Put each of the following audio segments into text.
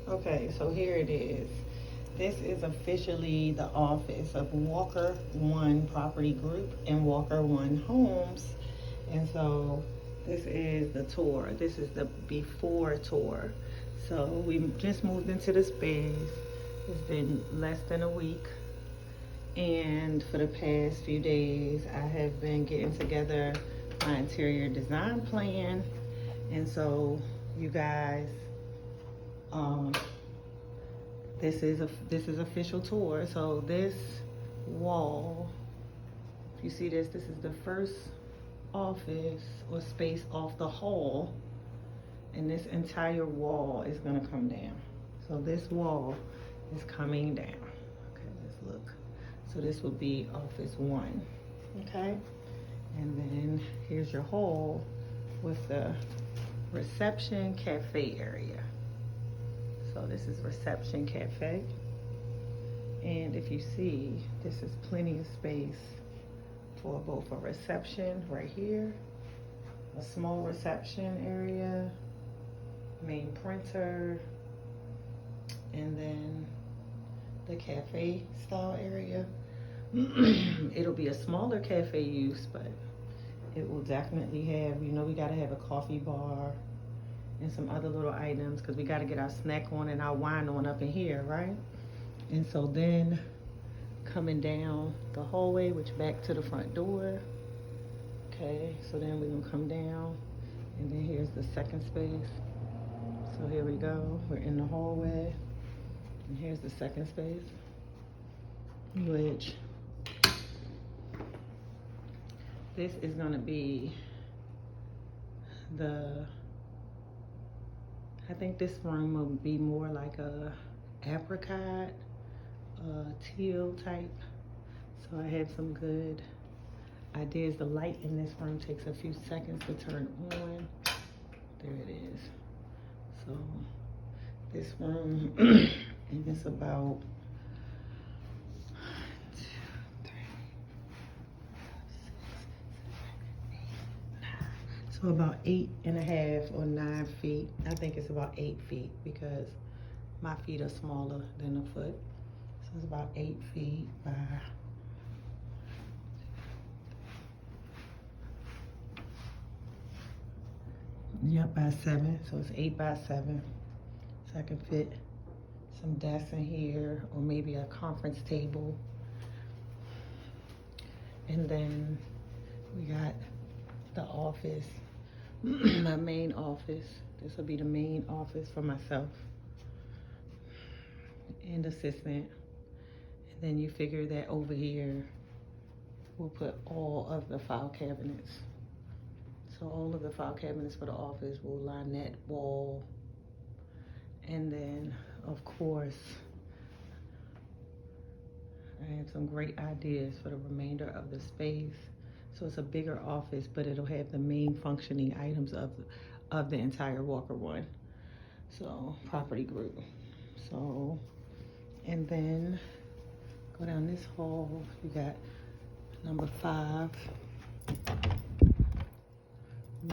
Okay, so here it is. This is officially the office of Walker One Property Group and Walker One Homes. And so this is the tour. This is the before tour. So we just moved into the space. It's been less than a week. And for the past few days, I have been getting together my interior design plan. And so you guys, this is official tour. So this wall, if you see this is the first office or space off the hall, and this entire wall is gonna come down. So this wall is coming down. Okay, let's look. So this will be office one. Okay, and then here's your hall with the reception cafe area. So this is reception cafe. And if you see, this is plenty of space for both a reception right here, a small reception area, main printer, and then the cafe style area. It'll be a smaller cafe use, but it will definitely have, you know, we gotta have a coffee bar and some other little items because we got to get our snack on and our wine on up in here, right? And so then coming down the hallway, which back to the front door. Okay, so then we're gonna come down, and then here's the second space. So here we go, we're in the hallway, and here's the second space, which this is gonna be I think this room will be more like a apricot, teal type. So I have some good ideas. The light in this room takes a few seconds to turn on. There it is. So this room, and it's about so about 8.5 or 9 feet. I think it's about 8 feet because my feet are smaller than a foot. So it's about 8 feet by by 7. So it's 8 by 7. So I can fit some desks in here or maybe a conference table. And then we got the office. My main office. This will be the main office for myself and assistant. And then you figure that over here we'll put all of the file cabinets. So all of the file cabinets for the office will line that wall. And then of course I have some great ideas for the remainder of the space. So it's a bigger office, but it'll have the main functioning items of the entire Walker One. So property group. So, and then go down this hall. You got number 5,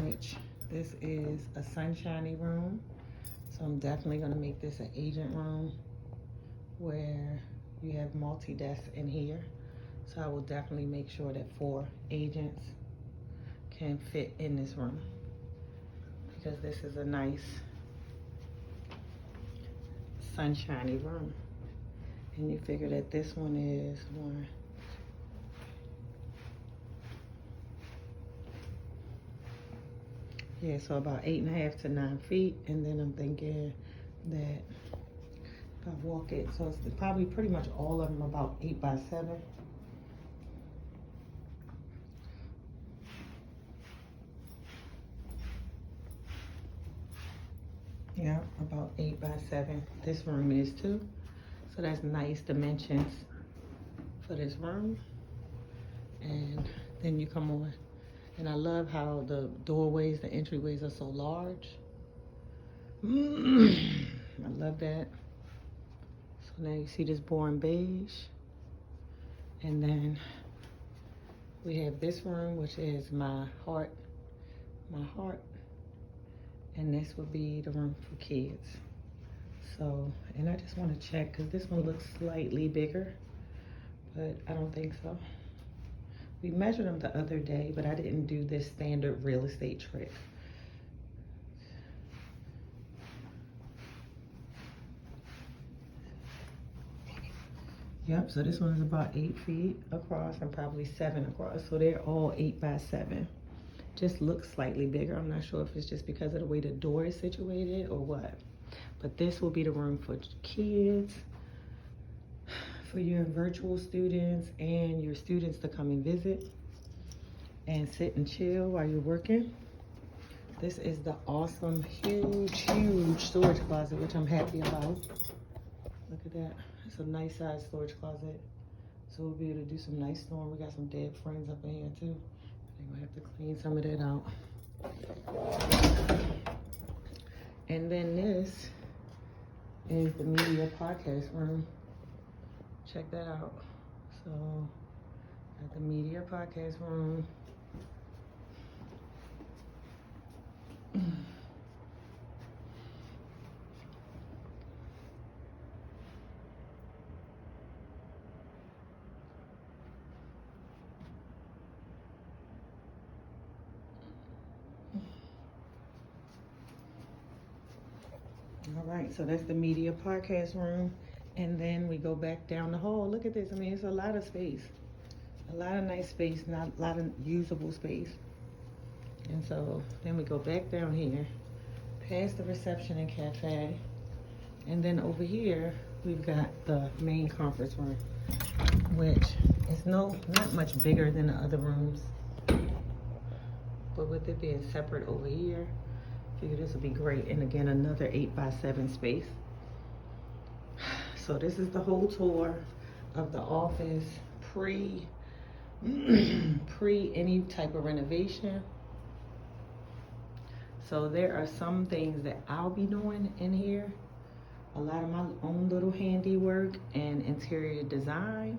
which this is a sunshiny room. So I'm definitely gonna make this an agent room where you have multi-desks in here. So I will definitely make sure that 4 agents can fit in this room because this is a nice sunshiny room. And you figure that this one is 1. Yeah, so about 8.5 to 9 feet. And then I'm thinking that if I walk it, so it's probably pretty much all of them about 8 by 7. Yeah, about 8 by 7. This room is too. So that's nice dimensions for this room. And then you come on. And I love how the doorways, the entryways are so large. I love that. So now you see this boring beige. And then we have this room, which is my heart. And this would be the room for kids. So, and I just want to check because this one looks slightly bigger, but I don't think so. We measured them the other day, but I didn't do this standard real estate trick. Yep, so this one is about 8 feet across and probably 7 across. So they're all 8 by 7. Just looks slightly bigger. I'm not sure if it's just because of the way the door is situated or what. But this will be the room for kids, for your virtual students and your students to come and visit and sit and chill while you're working. This is the awesome, huge storage closet, which I'm happy about. Look at that. It's a nice size storage closet. So we'll be able to do some nice storing. We got some dead friends up in here too. I'm gonna have to clean some of that out. And then this is the media podcast room. Check that out. So at the media podcast room. All right, so that's the media podcast room. And then we go back down the hall. Look at this. I mean, it's a lot of space. A lot of nice space, not a lot of usable space. And so then we go back down here, past the reception and cafe. And then over here, we've got the main conference room, which is not much bigger than the other rooms. But with it being separate over here, I figure this would be great. And again, another 8 by 7 space. So this is the whole tour of the office pre any type of renovation. So there are some things that I'll be doing in here. A lot of my own little handiwork and interior design.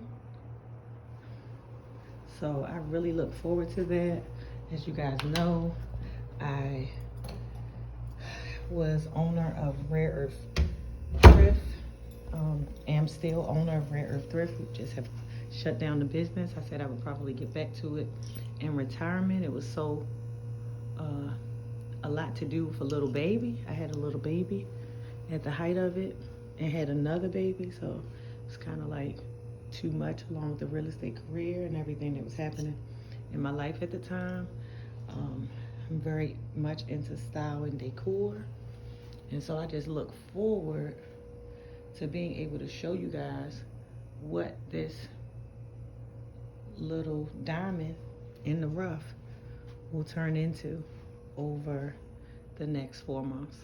So I really look forward to that. As you guys know, I was owner of Rare Earth Thrift. Am still owner of Rare Earth Thrift. We just have shut down the business. I said I would probably get back to it in retirement. It was so a lot to do with a little baby. I had a little baby at the height of it and had another baby, so it's kind of like too much along with the real estate career and everything that was happening in my life at the time. I'm very much into style and decor, and so I just look forward to being able to show you guys what this little diamond in the rough will turn into over the next 4 months.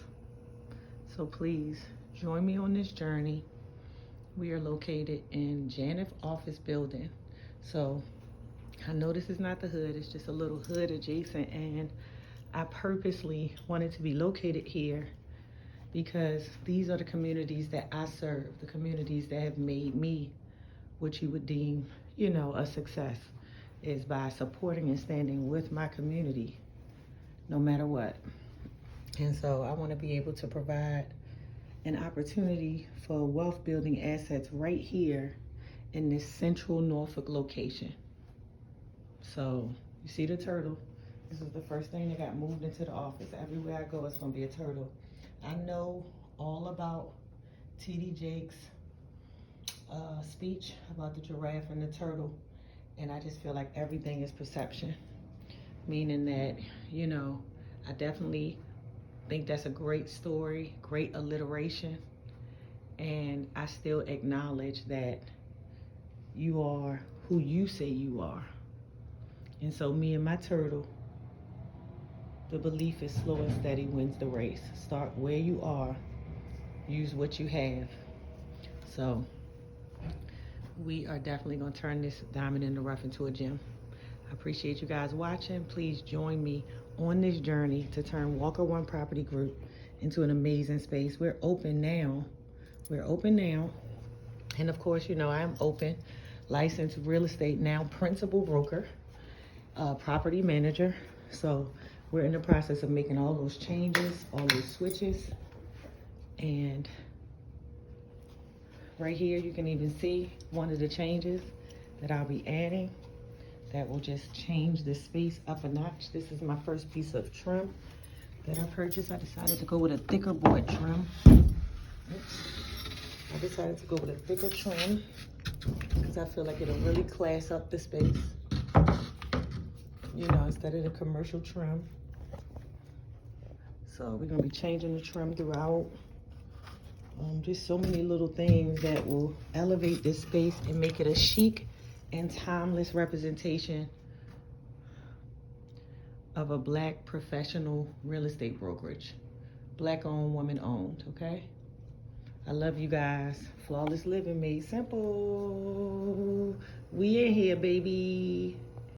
So please join me on this journey. We are located in Janif Office Building. So I know this is not the hood, it's just a little hood adjacent, and I purposely wanted to be located here because these are the communities that I serve, the communities that have made me what you would deem, you know, a success, is by supporting and standing with my community no matter what. And so I want to be able to provide an opportunity for wealth building assets right here in this central Norfolk location. So you see the turtle. This is the first thing that got moved into the office. Everywhere I go, it's going to be a turtle. I know all about T.D. Jake's speech about the giraffe and the turtle, and I just feel like everything is perception, meaning that, you know, I definitely think that's a great story, great alliteration, and I still acknowledge that you are who you say you are. And so me and my turtle, the belief is slow and steady wins the race. Start where you are, use what you have. So we are definitely going to turn this diamond in the rough into a gem. I appreciate you guys watching. Please join me on this journey to turn Walker One Property Group into an amazing space. We're open now. And of course, you know, I am open, licensed real estate now, principal broker, property manager. So we're in the process of making all those changes, all those switches. And Right here, you can even see one of the changes that I'll be adding that will just change the space up a notch. This is my first piece of trim that I purchased. I decided to go with a thicker board trim. Oops. I decided to go with a thicker trim because I feel like it'll really class up the space, you know, instead of the commercial trim. So we're gonna be changing the trim throughout. Just so many little things that will elevate this space and make it a chic and timeless representation of a Black professional real estate brokerage. Black owned, woman owned, okay? I love you guys. Flawless living made simple. We in here, baby.